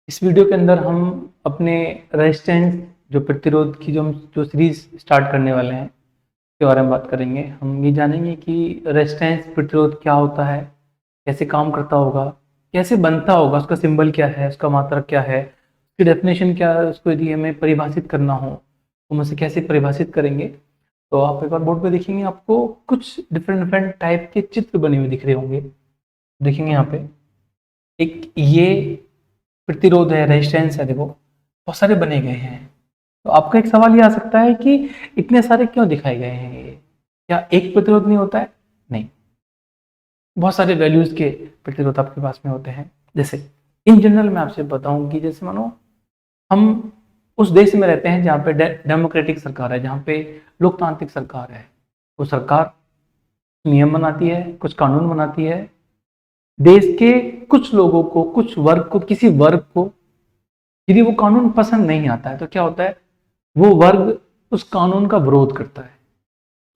इस वीडियो के अंदर हम अपने रेजिस्टेंस जो प्रतिरोध की जो सीरीज स्टार्ट करने वाले हैं के बारे में बात करेंगे। हम ये जानेंगे कि रेजिस्टेंस प्रतिरोध क्या होता है, कैसे काम करता होगा, कैसे बनता होगा, उसका सिंबल क्या है, उसका मात्रक क्या है, उसकी डेफिनेशन क्या है, उसको यदि हमें परिभाषित करना हो तो हम उसे कैसे परिभाषित करेंगे। तो आप एक बार बोर्ड पे देखेंगे, आपको कुछ डिफरेंट डिफरेंट टाइप के चित्र बने हुए दिख रहे होंगे। देखेंगे यहाँ पे एक ये प्रतिरोध है, रेजिस्टेंस है, देखो बहुत सारे बने गए हैं। तो आपका एक सवाल ये आ सकता है कि इतने सारे क्यों दिखाए गए हैं, ये क्या एक प्रतिरोध नहीं होता है? नहीं, बहुत सारे वैल्यूज के प्रतिरोध आपके पास में होते हैं। जैसे इन जनरल मैं आपसे बताऊं कि जैसे मानो हम उस देश में रहते हैं जहाँ पे डेमोक्रेटिक सरकार है, जहाँ पे लोकतांत्रिक सरकार है। वो सरकार नियम बनाती है, कुछ कानून बनाती है। देश के कुछ लोगों को, कुछ वर्ग को, किसी वर्ग को यदि वो कानून पसंद नहीं आता है तो क्या होता है, वो वर्ग उस कानून का विरोध करता है।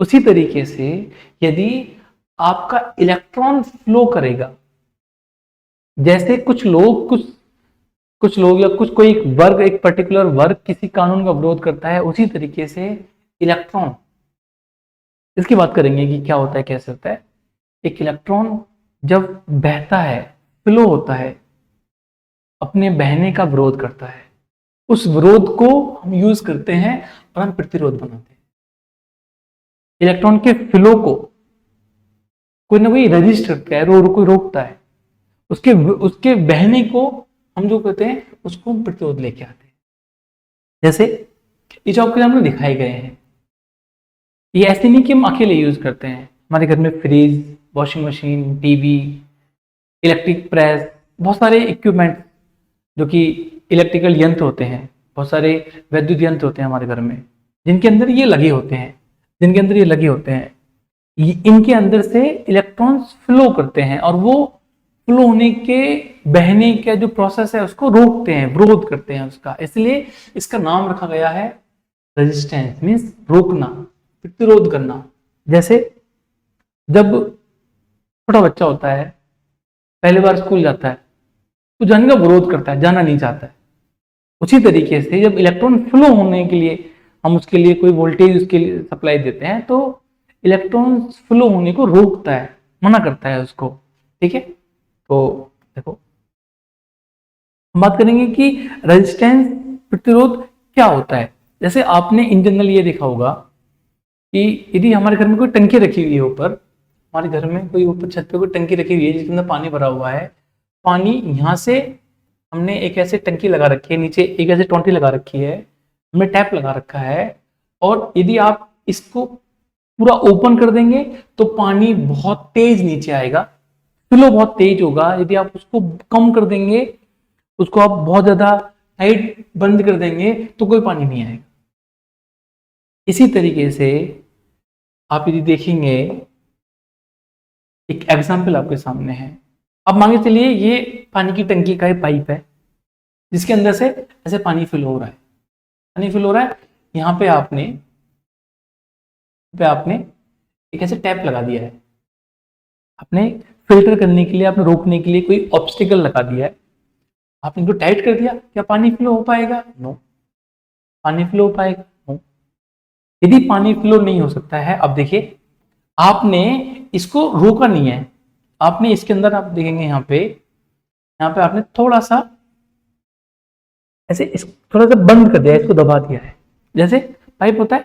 उसी तरीके से यदि आपका इलेक्ट्रॉन फ्लो करेगा, जैसे कुछ लोग या कुछ कोई वर्ग, एक पर्टिकुलर वर्ग किसी कानून का विरोध करता है, उसी तरीके से इलेक्ट्रॉन, इसकी बात करेंगे कि क्या होता है, कैसे होता है। एक इलेक्ट्रॉन जब बहता है, फ्लो होता है, अपने बहने का विरोध करता है, उस विरोध को हम यूज करते हैं और हम प्रतिरोध बनाते हैं। इलेक्ट्रॉन के फ्लो को कोई ना कोई रजिस्ट करता है, कोई रोकता है, उसके उसके बहने को हम जो कहते हैं उसको हम प्रतिरोध लेके आते हैं। जैसे ये जो आपके सामने दिखाए गए हैं, ये ऐसे नहीं कि हम अकेले यूज करते हैं। हमारे घर में fridge, washing machine, TV, electric press, बहुत सारे इक्विपमेंट जो कि इलेक्ट्रिकल यंत्र होते हैं, बहुत सारे वैद्युत यंत्र होते हैं हमारे घर में, जिनके अंदर ये लगे होते हैं, इनके अंदर से इलेक्ट्रॉन्स फ्लो करते हैं और वो फ्लो होने के, बहने का जो प्रोसेस है उसको रोकते हैं, विरोध करते हैं उसका। इसलिए इसका नाम रखा गया है रेजिस्टेंस, मीन्स रोकना, प्रतिरोध करना। जैसे जब छोटा बच्चा होता है, पहली बार स्कूल जाता है, तो जाने का विरोध करता है, जाना नहीं चाहता है। उसी तरीके से जब इलेक्ट्रॉन फ्लो होने के लिए हम उसके लिए कोई वोल्टेज उसके लिए सप्लाई देते हैं, तो इलेक्ट्रॉन फ्लो होने को रोकता है, मना करता है उसको। ठीक है, तो देखो हम बात करेंगे कि रेजिस्टेंस, प्रतिरोध क्या होता है। जैसे आपने इन जनरल ये देखा होगा कि यदि हमारे घर में कोई टंकी रखी हुई है, ऊपर हमारे घर में कोई ऊपर छत पे कोई टंकी रखी हुई है जिसके अंदर पानी भरा हुआ है, पानी यहाँ से हमने एक ऐसे टंकी लगा रखी है, नीचे एक ऐसे टोंटी लगा रखी है, हमने टैप लगा रखा है, और यदि आप इसको पूरा ओपन कर देंगे तो पानी बहुत तेज नीचे आएगा, फ्लो बहुत तेज होगा। यदि आप उसको कम कर देंगे, उसको आप बहुत ज्यादा टाइट बंद कर देंगे तो कोई पानी नहीं आएगा। इसी तरीके से आप यदि देखेंगे, एक एग्जाम्पल आपके सामने है। अब मांगे चलिए ये पानी की टंकी का पाइप है जिसके अंदर से ऐसे पानी फिल हो रहा है, यहाँ पे आपने एक ऐसे टैप लगा दिया है, आपने फिल्टर करने के लिए, आपने रोकने के लिए कोई ऑब्स्टिकल लगा दिया है, आपने इनको टाइट कर दिया, क्या पानी फ्लो हो पाएगा? नो। पानी फ्लो हो पाएगा? नो। यदि पानी फ्लो नहीं हो सकता है, अब देखिए आपने इसको रोका नहीं है, आपने इसके अंदर, आप देखेंगे यहाँ पे आपने थोड़ा सा ऐसे थोड़ा सा बंद कर दिया, इसको दबा दिया है। जैसे पाइप होता है,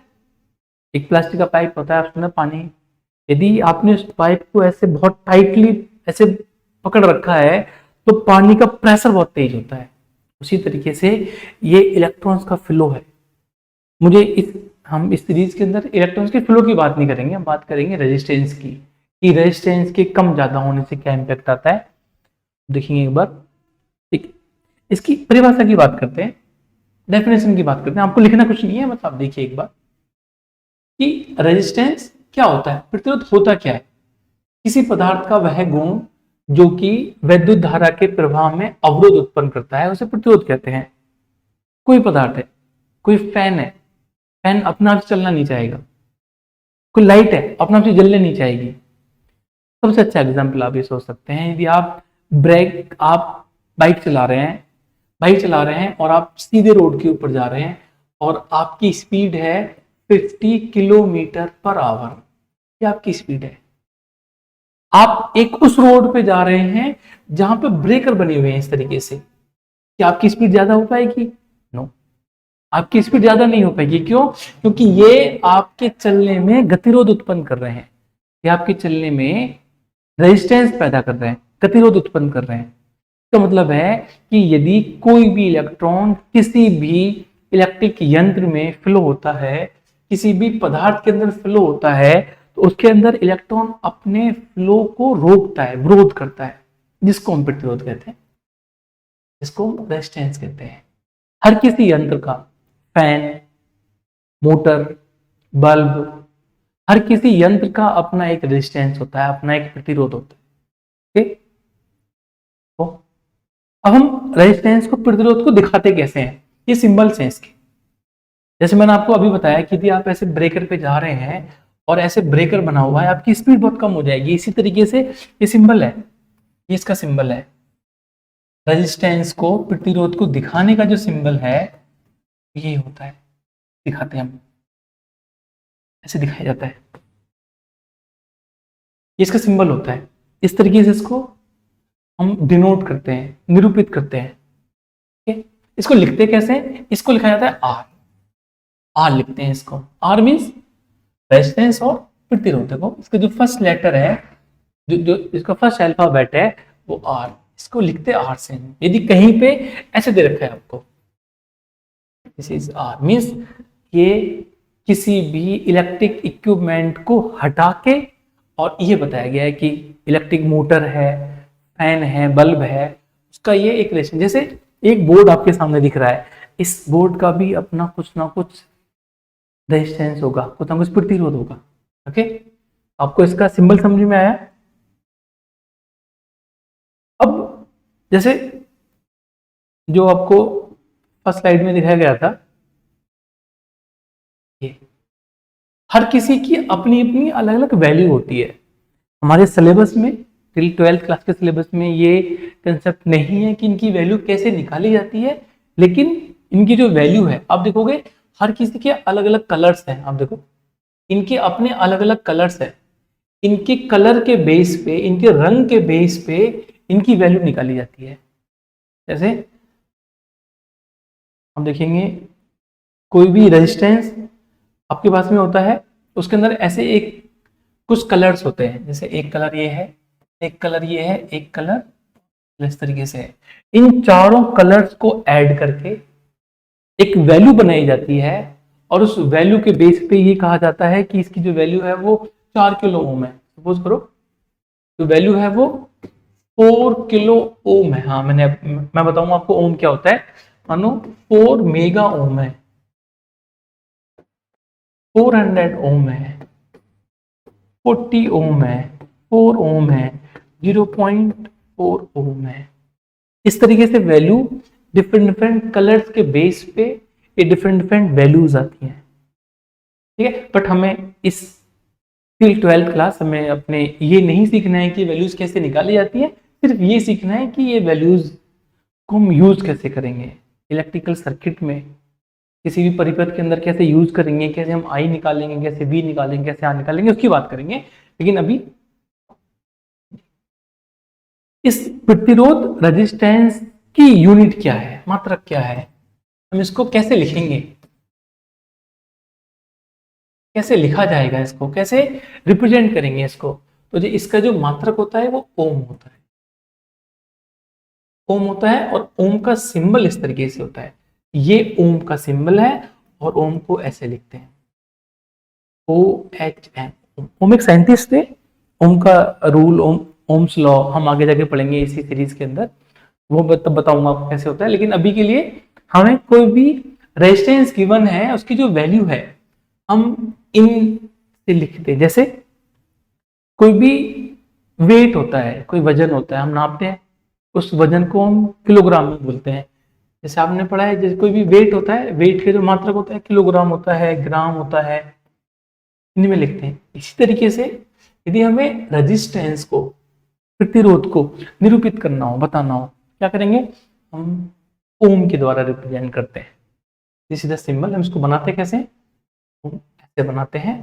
एक प्लास्टिक का पाइप होता है, उसमें पानी, यदि आपने उस पाइप को ऐसे बहुत टाइटली ऐसे पकड़ रखा है तो पानी का प्रेशर बहुत तेज होता है। उसी तरीके से ये इलेक्ट्रॉन्स का फ्लो है। हम इस सीरीज के अंदर इलेक्ट्रॉन्स के फ्लो की बात नहीं करेंगे, हम बात करेंगे रेजिस्टेंस की, कि रेजिस्टेंस के कम ज्यादा होने से क्या इम्पैक्ट आता है। देखेंगे एक बार, ठीक, इसकी परिभाषा की बात करते हैं, डेफिनेशन की बात करते हैं। आपको लिखना कुछ नहीं है, मतलब आप देखिए एक बार कि रेजिस्टेंस क्या होता है, प्रतिरोध होता क्या है। किसी पदार्थ का वह गुण जो कि वैद्युत धारा के प्रवाह में अवरोध उत्पन्न करता है, उसे प्रतिरोध कहते हैं। कोई पदार्थ है, कोई फैन है, फैन अपना आप चलना नहीं चाहेगा। कोई लाइट है, अपना आप से जलने नहीं चाहेगी। सबसे अच्छा एग्जाम्पल आप ये सोच सकते हैं, यदि आप बाइक चला रहे हैं बाइक चला रहे हैं और आप सीधे रोड के ऊपर जा रहे हैं और आपकी स्पीड है 50 किलोमीटर पर आवर, ये आपकी स्पीड है। आप एक उस रोड पे जा रहे हैं जहां पे ब्रेकर बने हुए हैं इस तरीके से, क्या आपकी स्पीड ज्यादा हो पाएगी? नो, आपकी स्पीड ज्यादा नहीं हो पाएगी। क्यों? क्योंकि ये आपके चलने में गतिरोध उत्पन्न कर रहे हैं, ये आपके चलने में रेजिस्टेंस पैदा कर रहे हैं, गतिरोध उत्पन्न कर रहे हैं। तो मतलब है कि यदि कोई भी इलेक्ट्रॉन किसी भी इलेक्ट्रिक यंत्र में फ्लो होता है, किसी भी पदार्थ के अंदर फ्लो होता है, तो उसके अंदर इलेक्ट्रॉन अपने फ्लो को रोकता है, विरोध करता है, जिसको हम प्रतिरोध कहते हैं, जिसको हम रेजिस्टेंस कहते हैं। हर किसी यंत्र का, फैन, मोटर, बल्ब, हर किसी यंत्र का अपना एक रेजिस्टेंस होता है, अपना एक प्रतिरोध होता है। ठीक? तो अब हम रेजिस्टेंस को, प्रतिरोध को दिखाते कैसे हैं? ये सिंबल्स हैं इसके। जैसे मैंने आपको अभी बताया कि यदि आप ऐसे ब्रेकर पे जा रहे हैं और ऐसे ब्रेकर बना हुआ है, आपकी स्पीड बहुत कम हो जाएगी। इसी तरीके से ये सिंबल है, ये इसका सिंबल है। रेजिस्टेंस को, प्रतिरोध को दिखाने का जो सिंबल है ये होता है, दिखाते हैं हम, ऐसे दिखाया जाता है, ये इसका सिंबल होता है। इस तरीके से इसको हम डिनोट करते हैं, निरूपित करते हैं। ठीक है? इसको लिखते कैसे हैं? इसको लिखा जाता है आर, आर लिखते हैं इसको। आर मीन्स रेजिस्टेंस और प्रतिरोध। देखो इसका जो फर्स्ट लेटर है, जो इसका फर्स्ट अल्फाबेट है वो आर, इसको लिखते आर से। यदि कहीं पे ऐसे दे रखा है आपको, दिस इज आर, मीन्स ये किसी भी इलेक्ट्रिक इक्विपमेंट को हटा के, और ये बताया गया है कि इलेक्ट्रिक मोटर है, फैन है, बल्ब है, उसका ये एक रिलेशन। जैसे एक बोर्ड आपके सामने दिख रहा है, इस बोर्ड का भी अपना कुछ ना कुछ रेजिस्टेंस होगा, कुछ ना कुछ प्रतिरोध होगा। ओके, आपको इसका सिंबल समझ में आया? अब जैसे जो आपको फर्स्ट स्लाइड में दिखाया गया था, ये हर किसी की अपनी अपनी अलग अलग वैल्यू होती है। हमारे सिलेबस में, टिल 12th क्लास के सिलेबस में ये कंसेप्ट नहीं है कि इनकी वैल्यू कैसे निकाली जाती है, लेकिन इनकी जो वैल्यू है, आप देखोगे हर किसी के अलग अलग कलर्स हैं। आप देखो इनके अपने अलग अलग कलर्स हैं, इनके कलर के बेस पे, इनके रंग के बेस पे इनकी वैल्यू निकाली जाती है। जैसे हम देखेंगे कोई भी रेजिस्टेंस आपके पास में होता है, उसके अंदर ऐसे एक कुछ कलर्स होते हैं। जैसे एक कलर ये है, एक कलर ये है, एक कलर इस तरीके से है। इन चारों कलर्स को ऐड करके एक वैल्यू बनाई जाती है, और उस वैल्यू के बेस पे ये कहा जाता है कि इसकी जो वैल्यू है वो 4 किलो ओम है। सपोज करो जो वैल्यू है वो 4 किलो ओम है। हाँ, मैं बताऊंगा आपको ओम क्या होता है। मानो 4 मेगा ओम है, 400 ओम है, 40 ओम है, 4 ओम है, 0.4 ओम है। इस तरीके से वैल्यू डिफरेंट डिफरेंट कलर्स के बेस पे ये डिफरेंट डिफरेंट वैल्यूज आती हैं। ठीक है, बट हमें इस टिल 12th क्लास हमें अपने ये नहीं सीखना है कि वैल्यूज कैसे निकाली जाती है, सिर्फ ये सीखना है कि ये वैल्यूज को हम यूज कैसे करेंगे इलेक्ट्रिकल सर्किट में, किसी भी परिपथ के अंदर कैसे यूज करेंगे, कैसे हम आई निकालेंगे, कैसे वी निकालेंगे, कैसे आर निकालेंगे, उसकी बात करेंगे। लेकिन अभी इस प्रतिरोध रेजिस्टेंस की यूनिट क्या है, मात्रक क्या है, हम इसको कैसे लिखेंगे, कैसे लिखा जाएगा, इसको कैसे रिप्रेजेंट करेंगे इसको? तो जो इसका जो मात्रक होता है वो ओम होता है, ओम होता है। और ओम का सिंबल इस तरीके से होता है, ये ओम का सिंबल है, और ओम को ऐसे लिखते हैं OHM। ओम एक साइंटिस्ट थे, ओम का रूल, ओम्स लॉ हम आगे जाके पढ़ेंगे इसी सीरीज के अंदर, वो तब बताऊंगा आपको कैसे होता है। लेकिन अभी के लिए हमें कोई भी रेजिस्टेंस गिवन है, उसकी जो वैल्यू है हम इन से लिखते हैं। जैसे कोई भी वेट होता है, कोई वजन होता है, हम नापते हैं, उस वजन को हम किलोग्राम में बोलते हैं। जैसे आपने पढ़ा है, जैसे कोई भी वेट होता है, वेट के जो मात्रक होता है किलोग्राम होता है, ग्राम होता है, इनमें लिखते हैं। इसी तरीके से यदि हमें रेजिस्टेंस को, प्रतिरोध को निरूपित करना हो, बताना हो, क्या करेंगे हम? ओम के द्वारा रिप्रेजेंट करते हैं। This is the symbol. हम इसको बनाते कैसे, ऐसे बनाते हैं,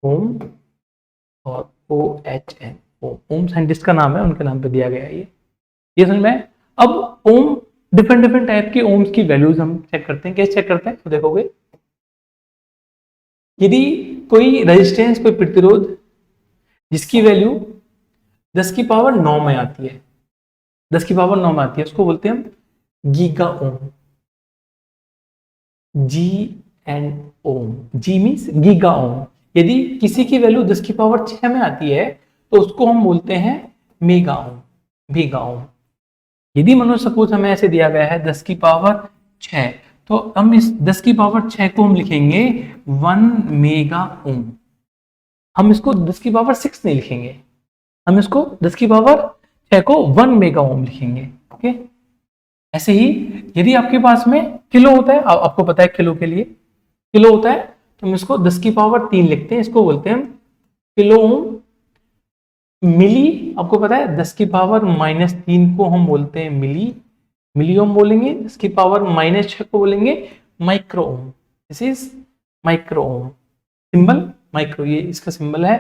ओम और OHM, ओम साइंटिस्ट का नाम है, उनके नाम पे दिया गया है ये समझ में। अब ओम, डिफरेंट डिफरेंट टाइप के ओम्स की वैल्यूज हम चेक करते हैं। कैसे चेक करते हैं तो देखोगे, यदि कोई रेजिस्टेंस, कोई प्रतिरोध जिसकी वैल्यू 10 की पावर 9 में आती है, 10 की पावर 9 में आती है, उसको बोलते हैं हम giga ohm. G and ohm, G means giga ohm. यदि किसी की वैल्यू 10 की पावर 6 में आती है तो उसको हम बोलते हैं मेगा ओम, मेगा ओम। यदि मनो सपोज हमें ऐसे दिया गया है 10 की पावर 6, तो हम इस 10 की पावर 6 को हम लिखेंगे 1 मेगा ओम। हम इसको 10 की पावर 6 नहीं लिखेंगे, हम इसको 10 की पावर 6 को 1 मेगा ओम लिखेंगे। ओके, ऐसे ही यदि आपके पास में किलो होता है, आपको पता है किलो के लिए किलो होता है, तो हम इसको 10 की पावर 3 लिखते हैं, इसको बोलते हैं हम किलो ओम। मिली, आपको पता है 10 की पावर -3 को हम बोलते हैं मिली, मिली ओम बोलेंगे। 10 की पावर -6 को बोलेंगे micro ohm. This is micro ohm. Symbol micro, ये इसका सिंबल है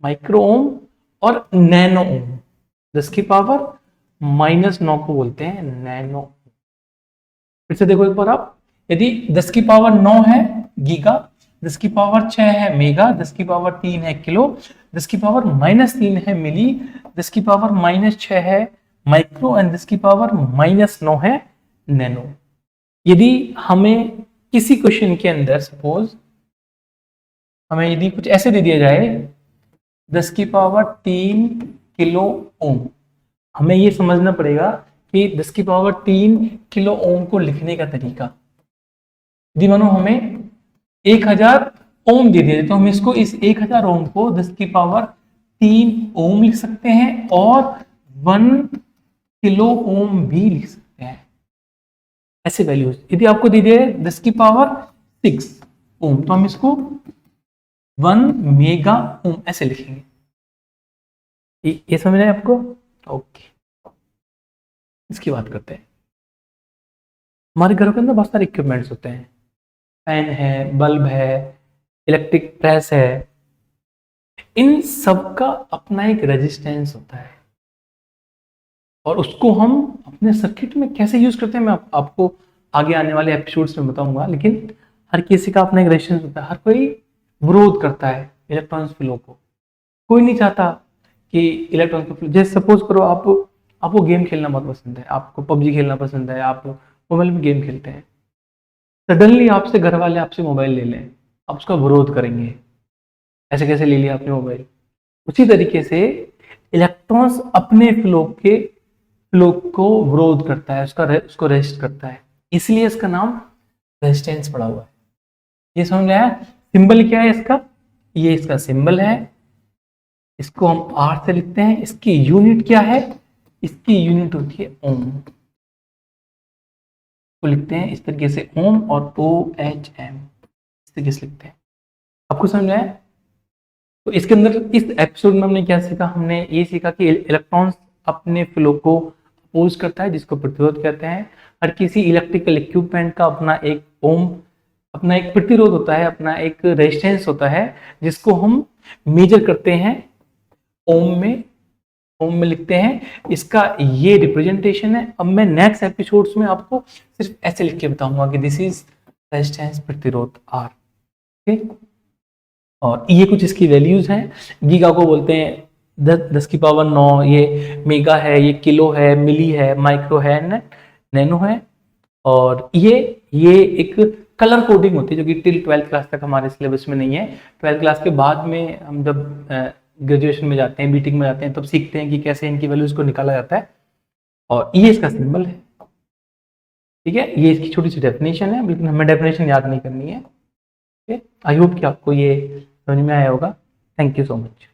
माइक्रो ओम। और नैनो ओम, 10 की पावर -9 को बोलते हैं नैनो। फिर से देखो एक बार आप, यदि 10 की पावर 9 है गीगा, 10 की पावर 6 है मेगा, 10 की पावर 3 है किलो, 10 की पावर -3 है मिली, 10 की पावर -6 है माइक्रो एंड 10 की पावर -9 है नैनो। यदि हमें किसी क्वेश्चन के अंदर सपोज हमें यदि कुछ ऐसे दे दिया जाए 10 की पावर 3 किलो ओम, हमें ये समझना पड़ेगा कि 10 की पावर 3 किलो ओम को लिखने का तरीका। यदि मानो हमें 1000 ओम दे दिया तो हम इसको, इस 1000 ओम को 10 की पावर 3 ओम लिख सकते हैं और 1 किलो ओम भी लिख सकते हैं। ऐसे वैल्यूज यदि आपको दी जाए 10 की पावर 6 ओम, तो हम इसको 1 मेगा ओम ऐसे लिखेंगे। ये समझ रहे हैं आपको? ओके, इसकी बात करते हैं। हमारे घरों के अंदर बहुत सारे इक्विपमेंट्स होते हैं, फैन है, बल्ब है, इलेक्ट्रिक प्रेस है। इन सब का अपना एक रेजिस्टेंस होता है और उसको हम अपने सर्किट में कैसे यूज करते हैं मैं आपको आगे आने वाले एपिसोड्स में बताऊंगा। लेकिन हर किसी का अपना एक रेजिस्टेंस होता है, हर कोई विरोध करता है इलेक्ट्रॉन्स फ्लो को। कोई नहीं चाहता कि इलेक्ट्रॉन फ्लो, जैसे सपोज करो आपको गेम खेलना बहुत पसंद है, आपको पबजी खेलना पसंद है, आप मोबाइल में गेम खेलते हैं, सडनली आपसे घर वाले आपसे मोबाइल ले लें, आप उसका विरोध करेंगे, ऐसे कैसे ले लिया आपने मोबाइल। उसी तरीके से इलेक्ट्रॉन्स अपने फ्लो को विरोध करता है, उसको रेजिस्ट करता है, इसलिए इसका नाम रेजिस्टेंस पड़ा हुआ है। ये समझ में आया? सिंबल क्या है इसका? ये इसका सिंबल है, इसको हम R से लिखते हैं। इसकी यूनिट क्या है? इसकी यूनिट होती है ओम, को लिखते हैं इस तरीके से ओम और OHM इस तरीके से लिखते हैं। आपको समझ में आया? तो इसके अंदर इस एपिसोड में हमने क्या सीखा? हमने ये सीखा कि इलेक्ट्रॉन्स अपने फ्लो को अपोज करता है, जिसको प्रतिरोध कहते हैं। हर किसी इलेक्ट्रिकल इक्विपमेंट का अपना एक ओम, अपना एक प्रतिरोध होता है, अपना एक रेजिस्टेंस होता है, जिसको हम मेजर करते हैं ओम में लिखते हैं। इसका ये रिप्रेजेंटेशन है। अब मैं नेक्स्ट एपिसोड्स में आपको सिर्फ ऐसे लिख के बताऊंगा कि दिस इज रेजिस्टेंस, प्रतिरोध R। ओके, और ये कुछ इसकी वैल्यूज हैं। गीगा को बोलते हैं 10 की पावर 9, ये मेगा है, ये किलो है, मिली है, माइक्रो है, नैनो है। और ये एक कलर कोडिंग होती है जो कि टिल 12th क्लास तक हमारे सिलेबस में नहीं है। 12th क्लास के बाद में हम जब ग्रेजुएशन में जाते हैं, बीटेक में जाते हैं, तब सीखते हैं कि कैसे इनकी वैल्यूज को निकाला जाता है। और ये इसका सिंबल है, ठीक है। ये इसकी छोटी सी डेफिनेशन है, लेकिन हमें डेफिनेशन याद नहीं करनी है। आई होप कि आपको ये समझ में आया होगा। Thank you so much.